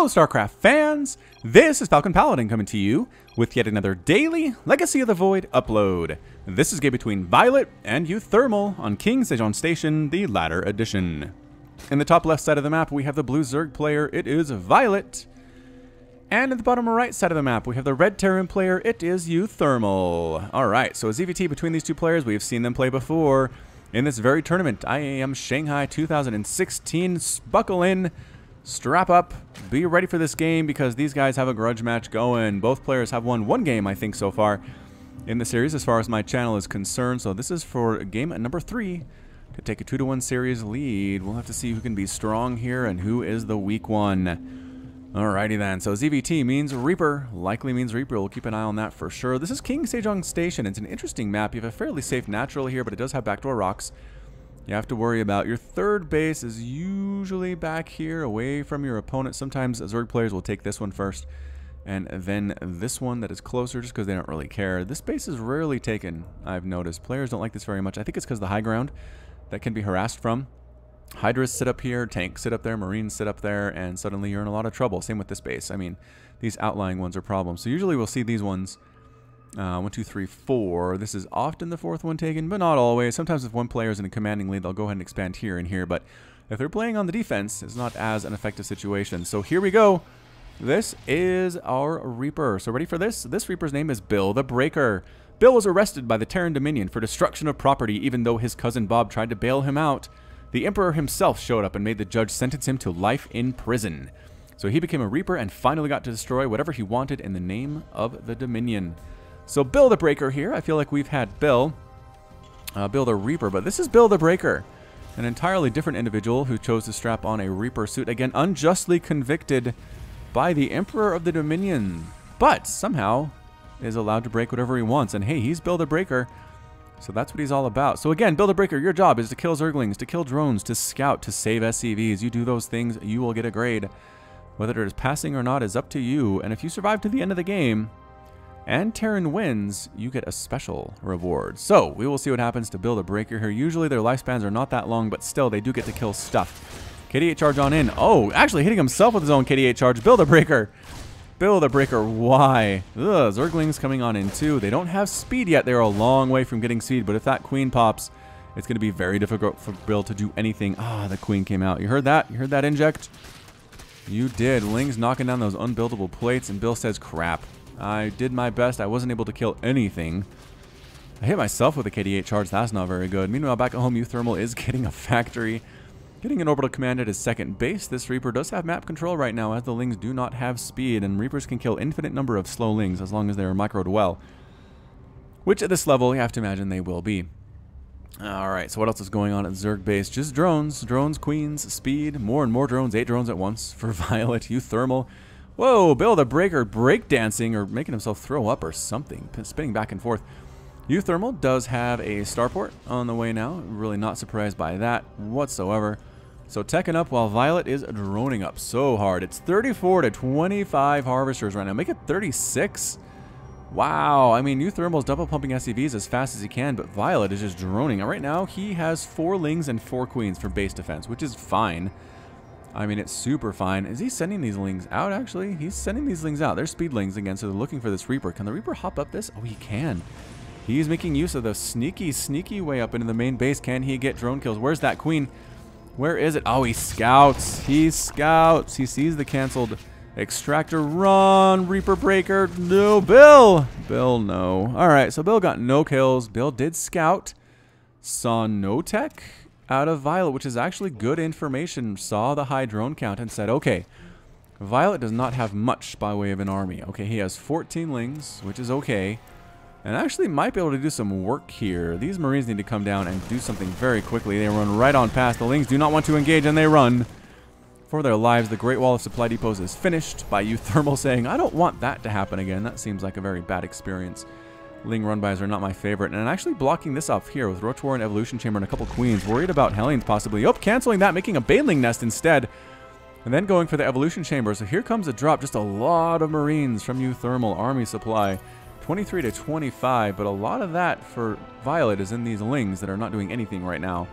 Hello StarCraft fans, this is Falcon Paladin coming to you with yet another daily Legacy of the Void upload. This is a game between viOLet and uThermal on King Sejong Station, the latter edition. In the top left side of the map we have the blue Zerg player, it is viOLet. And in the bottom right side of the map we have the red Terran player, it is uThermal. Alright, so a ZVT between these two players, we've seen them play before in this very tournament, IEM Shanghai 2016. Buckle in. Strap up, be ready for this game because these guys have a grudge match going. Both players have won one game, I think, so far in the series as far as my channel is concerned. So this is for game number 3 to take a 2-1 series lead. We'll have to see who can be strong here and who is the weak one. Alrighty then, so ZVT means Reaper, likely means Reaper. We'll keep an eye on that for sure. This is King Sejong Station. It's an interesting map. You have a fairly safe natural here, but it does have backdoor rocks. You have to worry about your third base is usually back here away from your opponent. Sometimes Zerg players will take this one first and then this one that is closer just because they don't really care. This base is rarely taken, I've noticed. Players don't like this very much. I think it's because the high ground that can be harassed from. Hydras sit up here, tanks sit up there, Marines sit up there, and suddenly you're in a lot of trouble. Same with this base. I mean, these outlying ones are problems. So usually we'll see these ones 1, 2, 3, 4. This is often the fourth one taken, but not always. Sometimes if one player is in a commanding lead, they'll go ahead and expand here and here. But if they're playing on the defense, it's not as an effective situation. So here we go. This is our Reaper. So ready for this? This Reaper's name is Bill the Breaker. Bill was arrested by the Terran Dominion for destruction of property, even though his cousin Bob tried to bail him out. The Emperor himself showed up and made the judge sentence him to life in prison. So he became a Reaper and finally got to destroy whatever he wanted in the name of the Dominion. So Bill the Breaker here. I feel like we've had Bill the Reaper, but this is Bill the Breaker, an entirely different individual who chose to strap on a Reaper suit, again unjustly convicted by the Emperor of the Dominion, but somehow is allowed to break whatever he wants. And hey, he's Bill the Breaker, so that's what he's all about. So again, Bill the Breaker, your job is to kill Zerglings, to kill drones, to scout, to save SCVs. You do those things, you will get a grade. Whether it is passing or not is up to you, and if you survive to the end of the game and Terran wins, you get a special reward. So we will see what happens to Bill the Breaker here. Usually their lifespans are not that long, but still they do get to kill stuff. KD8 charge on in. Oh, actually hitting himself with his own KD8 charge. Bill the Breaker. Bill the Breaker, why? Ugh, Zerglings coming on in too. They don't have speed yet. They're a long way from getting speed, but if that queen pops, it's going to be very difficult for Bill to do anything. Ah, the queen came out. You heard that? You heard that inject? You did. Ling's knocking down those unbuildable plates, and Bill says, crap. I did my best. I wasn't able to kill anything. I hit myself with a KD8 charge. That's not very good. Meanwhile, back at home, uThermal is getting a factory. Getting an orbital command at his second base. This Reaper does have map control right now, as the Lings do not have speed, and Reapers can kill infinite number of slow Lings as long as they're micro-dwell. Which at this level, you have to imagine they will be. Alright, so what else is going on at Zerg base? Just drones. Drones, queens, speed, more and more drones. 8 drones at once for viOLet, uThermal. Whoa, Bill the Breaker breakdancing or making himself throw up or something, spinning back and forth. uThermal does have a starport on the way now. Really not surprised by that whatsoever. So teching up while viOLet is droning up so hard. It's 34 to 25 harvesters right now. Make it 36. Wow, I mean, uThermal's double pumping SCVs as fast as he can, but viOLet is just droning. And right now, he has 4 Lings and 4 Queens for base defense, which is fine. I mean, it's super fine. Is he sending these Lings out, actually? He's sending these Lings out. They're speedlings again, so they're looking for this Reaper. Can the Reaper hop up this? Oh, he can. He's making use of the sneaky, sneaky way up into the main base. Can he get drone kills? Where's that Queen? Where is it? Oh, he scouts. He scouts. He sees the canceled extractor. Run, Reaper Breaker. No, Bill. Bill, no. All right, so Bill got no kills. Bill did scout. Saw no tech out of viOLet, which is actually good information. Saw the high drone count and said, okay, viOLet does not have much by way of an army. Okay, he has 14 Lings, which is okay. And actually might be able to do some work here. These Marines need to come down and do something very quickly. They run right on past. The Lings do not want to engage, and they run for their lives. The Great Wall of Supply Depots is finished by uThermal saying, I don't want that to happen again. That seems like a very bad experience. Ling run-bys are not my favorite. And actually blocking this off here with Roach War and Evolution Chamber and a couple Queens. Worried about Hellions possibly. Oh, canceling that, making a Baneling Nest instead. And then going for the Evolution Chamber. So here comes a drop. Just a lot of Marines from uThermal Army Supply. 23 to 25, but a lot of that for viOLet is in these Lings that are not doing anything right now.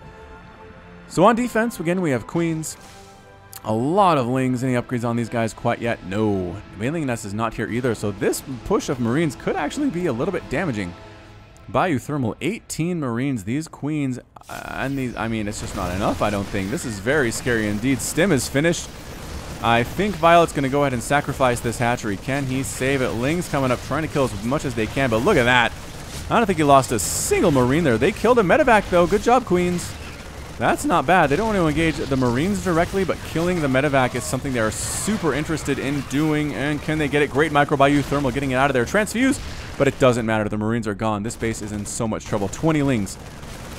So on defense, again, we have Queens. A lot of Lings. Any upgrades on these guys quite yet? No. Mailing Nest is not here either, so this push of Marines could actually be a little bit damaging. Biothermal, 18 Marines. These Queens, and these, I mean, it's just not enough, I don't think. This is very scary indeed. Stim is finished. I think viOLet's going to go ahead and sacrifice this hatchery. Can he save it? Ling's coming up, trying to kill as much as they can, but look at that. I don't think he lost a single Marine there. They killed a medevac, though. Good job, Queens. That's not bad. They don't want to engage the Marines directly, but killing the medevac is something they are super interested in doing. And can they get it? Great micro by uThermal, getting it out of there. Transfuse, but it doesn't matter. The Marines are gone. This base is in so much trouble. 20 Lings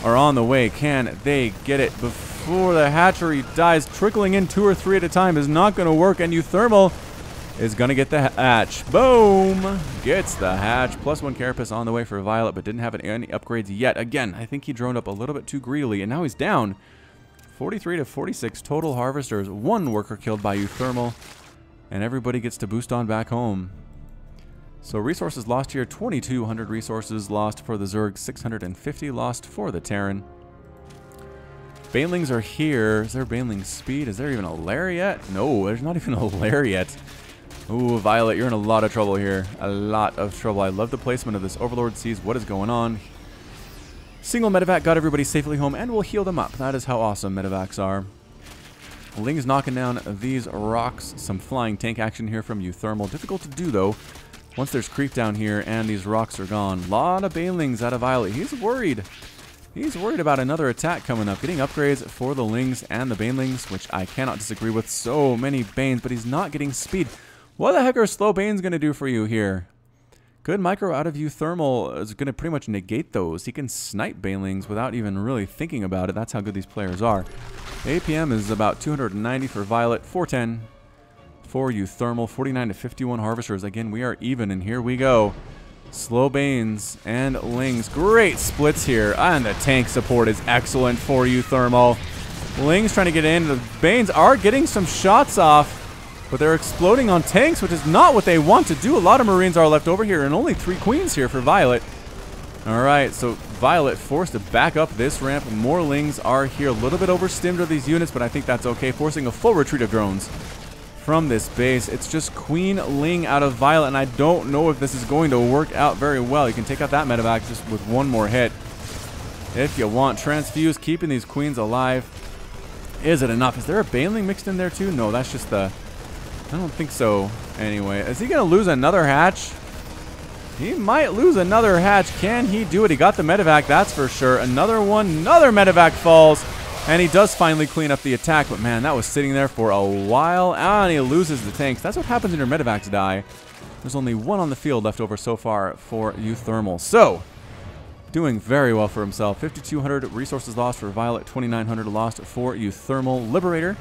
are on the way. Can they get it before the hatchery dies? Trickling in 2 or 3 at a time is not going to work, and uThermal is going to get the hatch. Boom! Gets the hatch. +1 carapace on the way for viOLet, but didn't have any upgrades yet. Again, I think he droned up a little bit too greedily, and now he's down. 43 to 46 total harvesters. 1 worker killed by uThermal, and everybody gets to boost on back home. So resources lost here. 2,200 resources lost for the Zerg. 650 lost for the Terran. Banelings are here. Is there Baneling speed? Is there even a lair yet? No, there's not even a lair yet. Ooh, viOLet, you're in a lot of trouble here. A lot of trouble. I love the placement of this. Overlord sees what is going on. Single medevac got everybody safely home and will heal them up. That is how awesome medevacs are. Ling's knocking down these rocks. Some flying tank action here from uThermal. Difficult to do, though, once there's creep down here and these rocks are gone. Lot of banelings out of viOLet. He's worried. He's worried about another attack coming up. Getting upgrades for the Lings and the banelings, which I cannot disagree with. So many Banes, but he's not getting speed. What the heck are slow Banes going to do for you here? Good micro out of uThermal is going to pretty much negate those. He can snipe banelings without even really thinking about it. That's how good these players are. APM is about 290 for viOLet, 410 for uThermal, 49 to 51 harvesters. Again, we are even, and here we go. Slow Banes and Lings. Great splits here, and the tank support is excellent for uThermal. Lings trying to get in. The Banes are getting some shots off, but they're exploding on tanks, which is not what they want to do. A lot of Marines are left over here, and only 3 Queens here for viOLet. Alright, so viOLet forced to back up this ramp. More Lings are here. A little bit overstimmed are these units, but I think that's okay. Forcing a full retreat of drones from this base. It's just Queen Ling out of viOLet, and I don't know if this is going to work out very well. You can take out that medevac just with 1 more hit if you want. Transfuse, keeping these Queens alive. Is it enough? Is there a Baneling mixed in there too? No, that's just the... I don't think so. Anyway, is he going to lose another hatch? He might lose another hatch. Can he do it? He got the medevac, that's for sure. Another one. Another medevac falls. And he does finally clean up the attack. But man, that was sitting there for a while. And he loses the tanks. That's what happens when your medevacs die. There's only 1 on the field left over so far for uThermal. So, doing very well for himself. 5,200 resources lost for viOLet. 2,900 lost for uThermal. Liberator.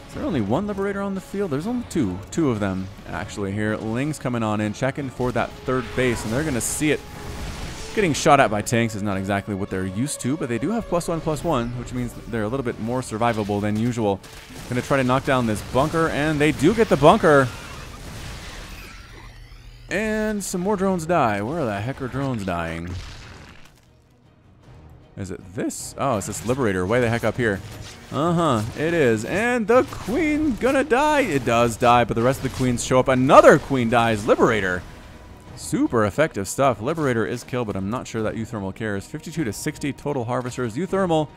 Is there only 1 Liberator on the field? There's only 2. 2 of them, actually, here. Ling's coming on in, checking for that 3rd base, and they're going to see it. Getting shot at by tanks is not exactly what they're used to, but they do have +1/+1, which means they're a little bit more survivable than usual. Going to try to knock down this bunker, and they do get the bunker. And some more drones die. Where the heck are drones dying? Is it this? Oh, it's this Liberator way the heck up here. It is. And the Queen gonna die. It does die, but the rest of the Queens show up. Another Queen dies. Liberator. Super effective stuff. Liberator is killed, but I'm not sure that uThermal cares. 52 to 60 total harvesters. uThermal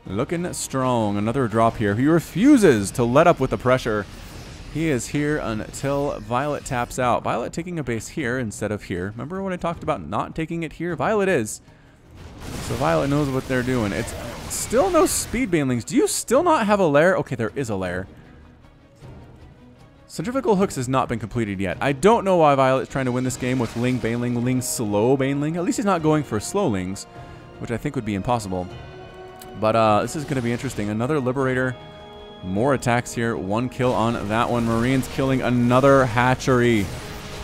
looking strong. Another drop here. He refuses to let up with the pressure. He is here until viOLet taps out. viOLet taking a base here instead of here. Remember when I talked about not taking it here? viOLet is. So viOLet knows what they're doing. It's still no speed banelings. Do you still not have a lair? Okay, there is a lair. Centrifugal hooks has not been completed yet. I don't know why viOLet is trying to win this game with Ling baneling, Ling slow baneling. At least he's not going for slow Lings, which I think would be impossible. But this is going to be interesting. Another Liberator. More attacks here. 1 kill on that one. Marines killing another hatchery.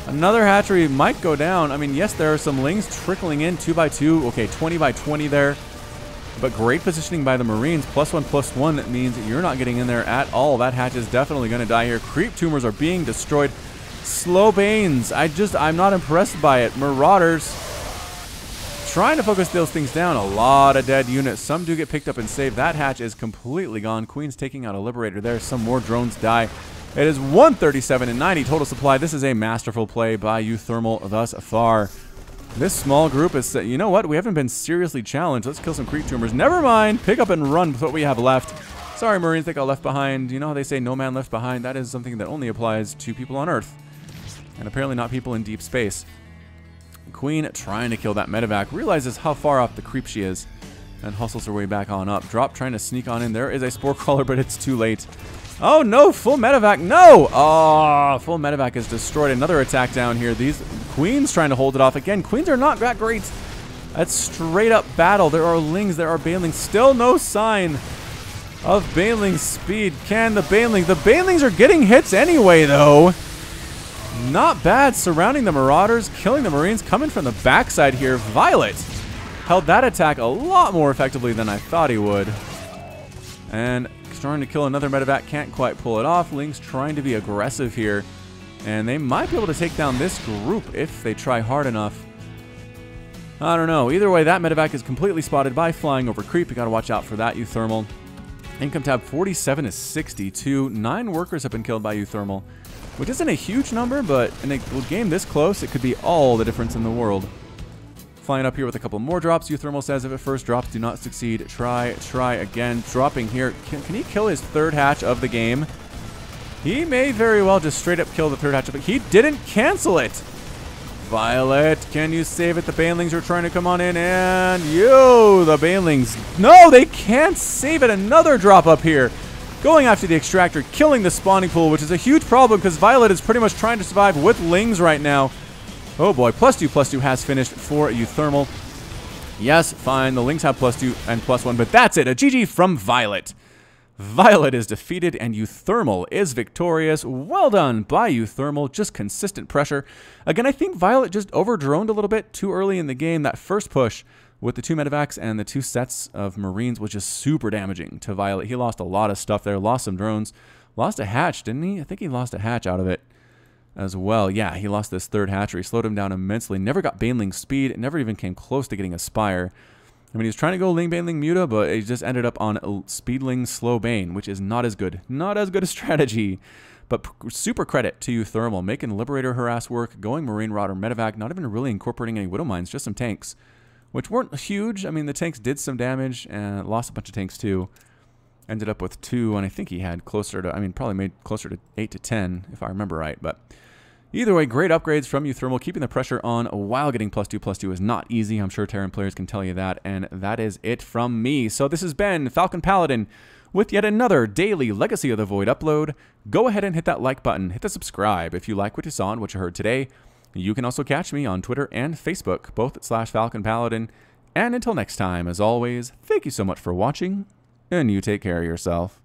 Another hatchery might go down. I mean, yes, there are some Lings trickling in 2x2. Okay, 20x20 there. But great positioning by the Marines. +1/+1 that means you're not getting in there at all. That hatch is definitely going to die here. Creep tumors are being destroyed. Slow Banes. I'm not impressed by it. Marauders trying to focus those things down. A lot of dead units. Some do get picked up and saved. That hatch is completely gone. Queen's taking out a Liberator there. Some more drones die. It is 137 and 90 total supply. This is a masterful play by uThermal thus far. This small group is, you know what? We haven't been seriously challenged. Let's kill some creep tumors. Never mind. Pick up and run with what we have left. Sorry, Marines, they got left behind. You know how they say no man left behind? That is something that only applies to people on Earth. And apparently not people in deep space. Queen trying to kill that medevac. Realizes how far off the creep she is. And hustles her way back on up. Drop trying to sneak on in. There is a spore crawler, but it's too late. Oh no, full medevac. No! Oh, full medevac is destroyed. Another attack down here. These Queens trying to hold it off again. Queens are not that great. That's straight up battle. There are Lings, there are Banelings. Still no sign of Baneling speed. Can the Baneling? The Banelings are getting hits anyway, though. Not bad. Surrounding the Marauders, killing the Marines, coming from the backside here. viOLet held that attack a lot more effectively than I thought he would. And trying to kill another medevac, can't quite pull it off. Ling's trying to be aggressive here. And they might be able to take down this group if they try hard enough. I don't know. Either way, that medevac is completely spotted by flying over creep. You got to watch out for that, uThermal. Income tab 47 is 62. 9 workers have been killed by uThermal, which isn't a huge number, but in a game this close, it could be all the difference in the world. Flying up here with a couple more drops. uThermal says if it first drops, do not succeed. Try again. Dropping here. Can he kill his third hatch of the game? He may very well just straight up kill the third hatch of it. He didn't cancel it. viOLet, can you save it? The Banelings are trying to come on in, and the Banelings. No, they can't save it. Another drop up here. Going after the extractor, killing the spawning pool, which is a huge problem because viOLet is pretty much trying to survive with Lings right now. Oh boy, +2/+2 has finished for uThermal. Yes, fine, the Lings have +2 and +1, but that's it. A GG from viOLet. viOLet is defeated and uThermal is victorious. Well done by uThermal, just consistent pressure. Again, I think viOLet just over-droned a little bit too early in the game. That first push with the 2 medevacs and the 2 sets of Marines was just super damaging to viOLet. He lost a lot of stuff there, lost some drones, lost a hatch, didn't he? I think he lost a hatch out of it as well. Yeah, he lost this third hatchery, slowed him down immensely, never got Baneling speed, never even came close to getting a Spire. I mean, he was trying to go Ling Baneling Muta, but he just ended up on Speedling Slow Bane, which is not as good. Not as good a strategy. But super credit to uThermal, making Liberator harass work, going Marine Rod or Medevac, not even really incorporating any Widow Mines, just some tanks, which weren't huge. I mean, the tanks did some damage and lost a bunch of tanks too. Ended up with 2, and I think he had closer to, I mean, probably made closer to 8 to 10, if I remember right. But either way, great upgrades from uThermal. Keeping the pressure on while getting +2/+2 is not easy. I'm sure Terran players can tell you that. And that is it from me. So this has been Falcon Paladin with yet another daily Legacy of the Void upload. Go ahead and hit that like button. Hit the subscribe if you like what you saw and what you heard today. You can also catch me on Twitter and Facebook, both at /Falcon Paladin. And until next time, as always, thank you so much for watching, and you take care of yourself.